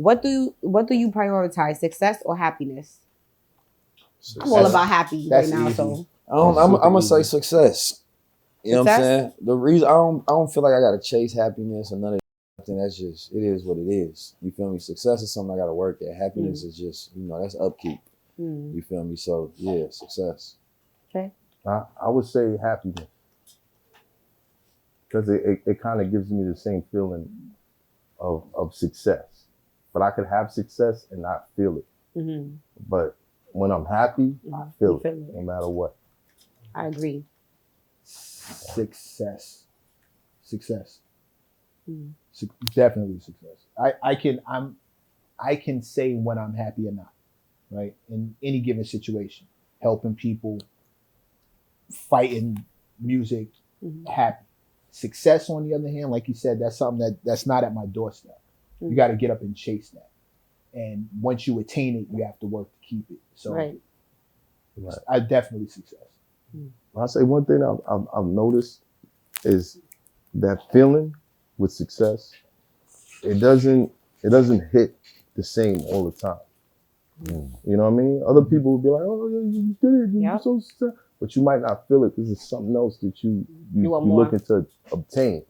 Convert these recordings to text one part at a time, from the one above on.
What do you prioritize, success or happiness? Success. I'm all about happy right now, easy. so I'm gonna say success. You know what I'm Success? saying? The reason I don't feel like I gotta chase happiness or none of that. I think that's just, it is what it is. You feel me? Success is something I gotta work at. Happiness is just, that's upkeep. You feel me? So yeah, success. Okay. I would say happiness, because it kind of gives me the same feeling of success. But I could have success and not feel it. But when I'm happy, I feel it, no matter what. I agree. Success. Definitely success. I can say when I'm happy or not, right? In any given situation, helping people, fighting, music, happy. Success, on the other hand, like you said, that's something that's not at my doorstep. You got to get up and chase that. And once you attain it, you have to work to keep it. So I definitely success. I'll say one thing I've noticed is that feeling with success, it doesn't hit the same all the time. You know what I mean? Other people will be like, "Oh, you did it, you're so successful," but you might not feel it because it's something else that you're looking to obtain.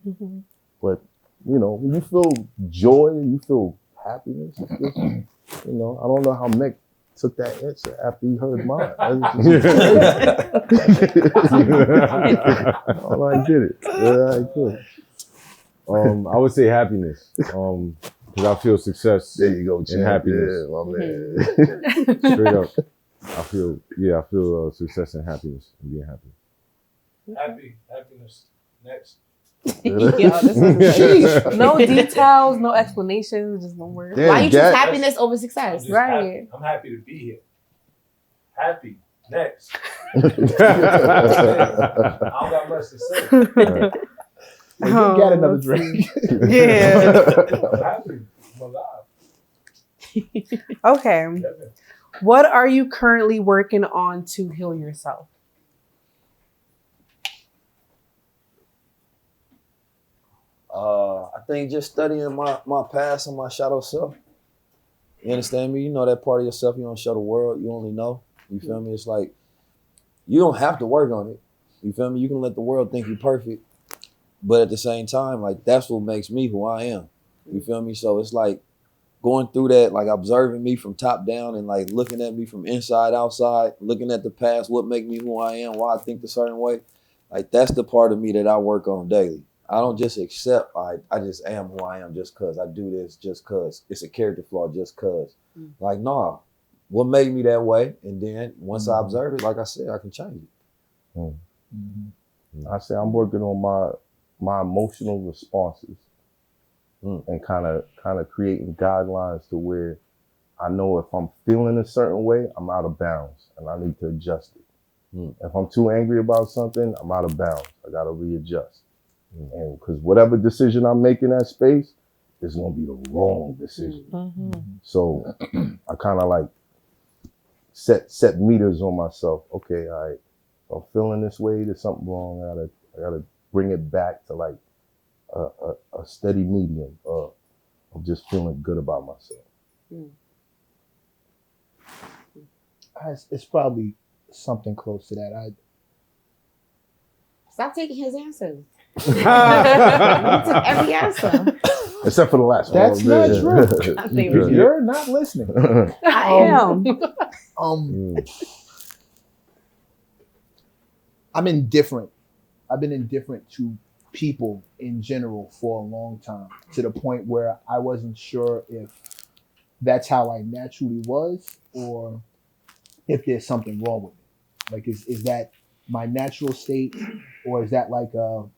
But when you feel joy, you feel happiness. It's just, I don't know how MECC took that answer after he heard mine. I get it. Yeah, I could. I would say happiness. Because I feel success. There you go, and happiness. Yeah, my man. Straight up. I feel success and happiness and being happy. Happiness. Next. No details, no explanations, just one word. Why you choose happiness over success? Right. I'm happy to be here. Happy. Next. I don't got much to say. You got another drink. Yeah. I'm happy. I'm alive. Okay. What are you currently working on to heal yourself? I think just studying my past and my shadow self. You understand me? You know that part of yourself you don't show the world. You only know. You feel me? It's like you don't have to work on it. You feel me? You can let the world think you're perfect. But at the same time, like, that's what makes me who I am. You feel me? So it's like going through that, like observing me from top down and like looking at me from inside outside, looking at the past, what make me who I am, why I think a certain way. Like, that's the part of me that I work on daily. I don't just accept, I just am who I am just because I do this, just because it's a character flaw, just because. Like, nah, what made me that way? And then once I observe it, like I said, I can change it. I say I'm working on my emotional responses and kind of creating guidelines to where I know if I'm feeling a certain way, I'm out of bounds and I need to adjust it. If I'm too angry about something, I'm out of bounds. I got to readjust. And because whatever decision I make in that space is going to be the wrong decision. So I kind of like set meters on myself. Okay, all right, if I'm feeling this way, there's something wrong. I gotta bring it back to like a steady medium of just feeling good about myself. It's probably something close to that. Stop taking his answers. He took every answer. Except for the last one. That's not true. You're not listening. I am. I'm indifferent. I've been indifferent to people in general for a long time, to the point where I wasn't sure if that's how I naturally was or if there's something wrong with me. Like, is that my natural state, or is that like a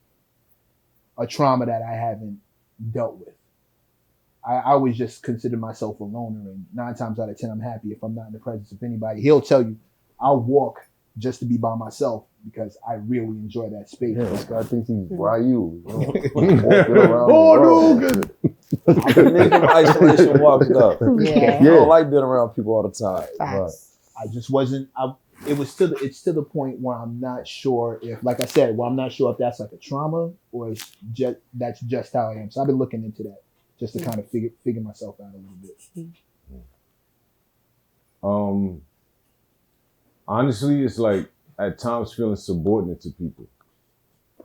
trauma that I haven't dealt with? I always just consider myself a loner, and 9 times out of 10, I'm happy if I'm not in the presence of anybody. He'll tell you, I'll walk just to be by myself because I really enjoy that space. Yeah, this guy thinks he's Ryu. Walking around Good. I can make him isolation walks up. I don't like being around people all the time. Right. I just wasn't. It's to the point where I'm not sure if, like I said, I'm not sure if that's like a trauma or that's just how I am. So I've been looking into that just to kind of figure myself out a little bit. Honestly, it's like at times feeling subordinate to people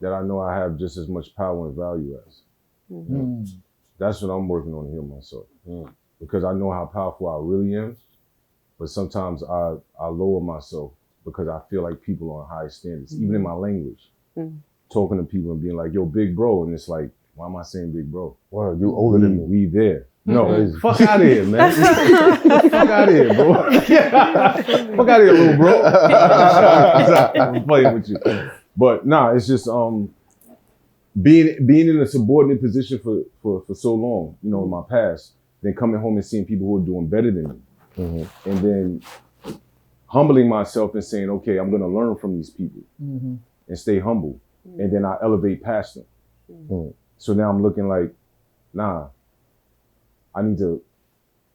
that I know I have just as much power and value as. That's what I'm working on to heal myself. Because I know how powerful I really am, but sometimes I lower myself because I feel like people are on high standards, even in my language. Talking to people and being like, yo, big bro, and it's like, why am I saying big bro? Word, you older than me. We there. No, fuck out of here, man. Fuck out of here, bro. Fuck out of here, little bro. I'm playing with you. But nah, it's just being in a subordinate position for so long, you know, in my past, then coming home and seeing people who are doing better than me. And then humbling myself and saying, okay, I'm gonna learn from these people and stay humble. And then I elevate past them. So now I'm looking like, nah, I need to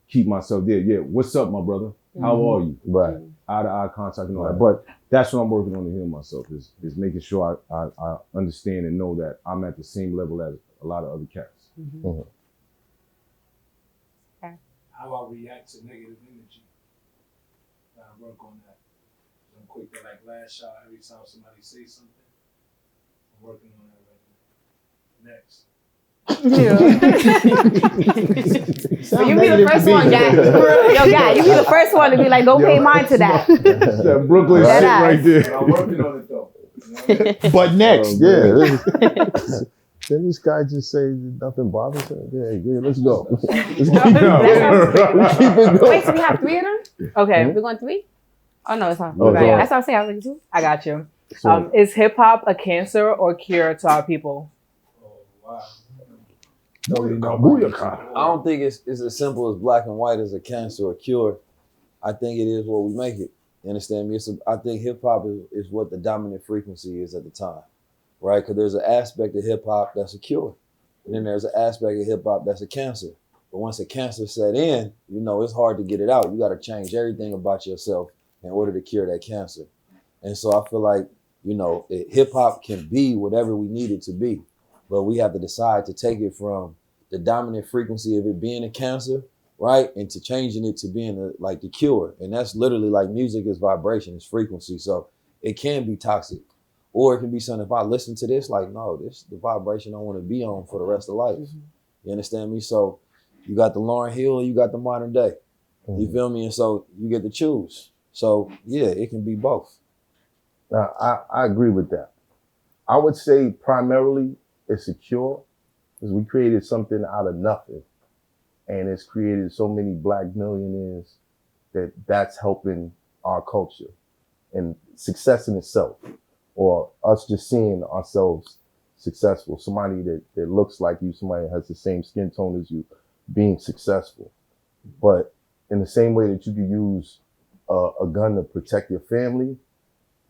keep myself there. Yeah, what's up, my brother? How are you? Right. Eye to eye contact and all that. But that's what I'm working on to heal myself, is making sure I understand and know that I'm at the same level as a lot of other cats. How I react to negative energy. I work on that. I'm quick to like lash out every time somebody says something. I'm working on that right now. Next. So you be the first one, guy. Yo, guy, you be the first one to be like, go pay mine to that. That Brooklyn shit right there. I'm working on it though. But next, Didn't this guy just say nothing bothers him? Yeah, let's go. Wait, so we have 3 of them? Okay. We're going 3? Oh, no, it's not. Oh, Okay, no. that's what I'm saying. I was like, 2. I got you. So- Is hip hop a cancer or cure to our people? Oh, wow. Booyaka. I don't think it's as simple as black and white as a cancer or cure. I think it is what we make it. You understand me? I think hip hop is what the dominant frequency is at the time, right? Because there's an aspect of hip hop that's a cure, and then there's an aspect of hip hop that's a cancer. But once a cancer set in, you know, it's hard to get it out. You got to change everything about yourself in order to cure that cancer. And so I feel like, you know, hip hop can be whatever we need it to be, but we have to decide to take it from the dominant frequency of it being a cancer, right, and to changing it to being like the cure. And that's literally like music is vibration, it's frequency. So it can be toxic, or it can be something, if I listen to this, like, no, this the vibration I want to be on for the rest of life. You understand me? So you got the Lauryn Hill and you got the modern day. You feel me? And so you get to choose. So yeah, it can be both. I agree with that. I would say primarily it's a cure, because we created something out of nothing, and it's created so many black millionaires that's helping our culture and success in itself, or us just seeing ourselves successful. Somebody that looks like you, somebody that has the same skin tone as you, being successful. But in the same way that you can use a gun to protect your family,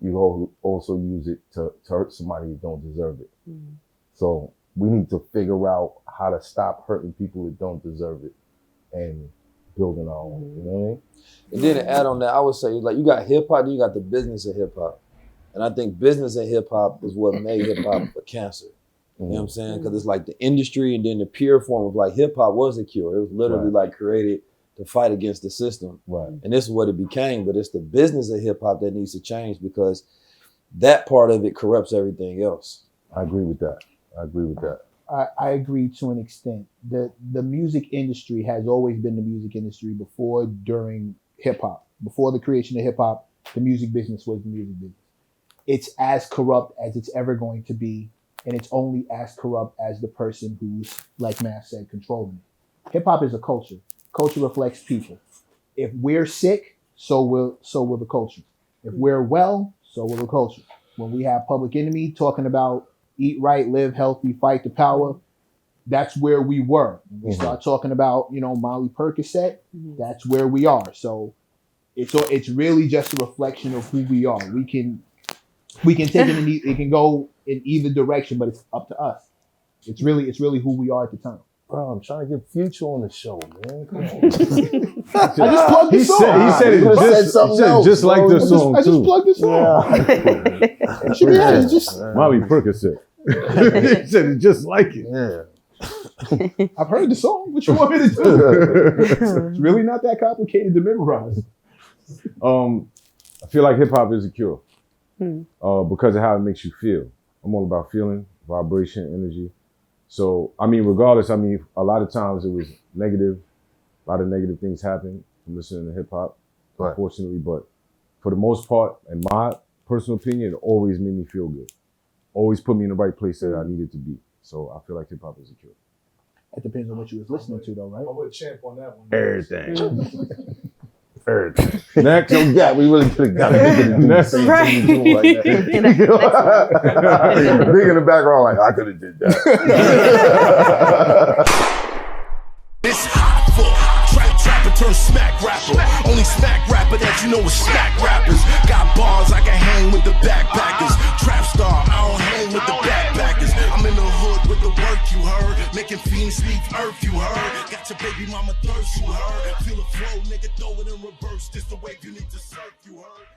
you also use it to hurt somebody who don't deserve it. So we need to figure out how to stop hurting people that don't deserve it and building our own, you know what I mean? And then to add on that, I would say, like, you got hip hop, then you got the business of hip hop. And I think business and hip hop is what made hip hop a cancer. You know what I'm saying? Because it's like the industry, and then the pure form of like hip hop was a cure. It was literally like created to fight against the system. Right. And this is what it became. But it's the business of hip hop that needs to change, because that part of it corrupts everything else. I agree with that. I agree to an extent. The music industry has always been the music industry before, during hip hop. Before the creation of hip hop, the music business was the music business. It's as corrupt as it's ever going to be, and it's only as corrupt as the person who's, like Matt said, controlling it. Hip hop is a culture. Culture reflects people. If we're sick, so will the culture. If we're well, so will the culture. When we have Public Enemy talking about eat right, live healthy, fight the power, that's where we were. When we start talking about, you know, Molly Percocet, that's where we are. So it's really just a reflection of who we are. We can take it it can go in either direction, but it's up to us. It's really who we are at the time. Bro, I'm trying to get Future on the show, man. Come on. I just plugged the song. He said it just like the song I just too. plugged the song. It should be just Molly Percocet. He said it just like it. Yeah. I've heard the song. What you want me to do? It's really not that complicated to memorize. I feel like hip hop is a cure because of how it makes you feel. I'm all about feeling, vibration, energy. So, I mean, regardless, I mean, a lot of times it was negative. A lot of negative things happen from listening to hip hop, unfortunately. But for the most part, in my personal opinion, it always made me feel good. Always put me in the right place that I needed to be. So I feel like hip hop is a cure. It depends on what you was listening to, though, right? I'm with Champ on that one. Everything. Everything. Next. So yeah, we really could have got it. Next. Right. Big in the background, like I could have did that. It's Hoffa, trapper turn smack rapper. Only smack rapper that you know is smack rappers. Got bars, I can hang with the backpackers. Trap star, I don't hang with the backpackers. I'm in the hood with the work you heard. Making fiends leave earth you heard. Got your baby mama thirst you heard. Feel the flow, nigga, throw it in reverse. This the wave you need to surf you heard.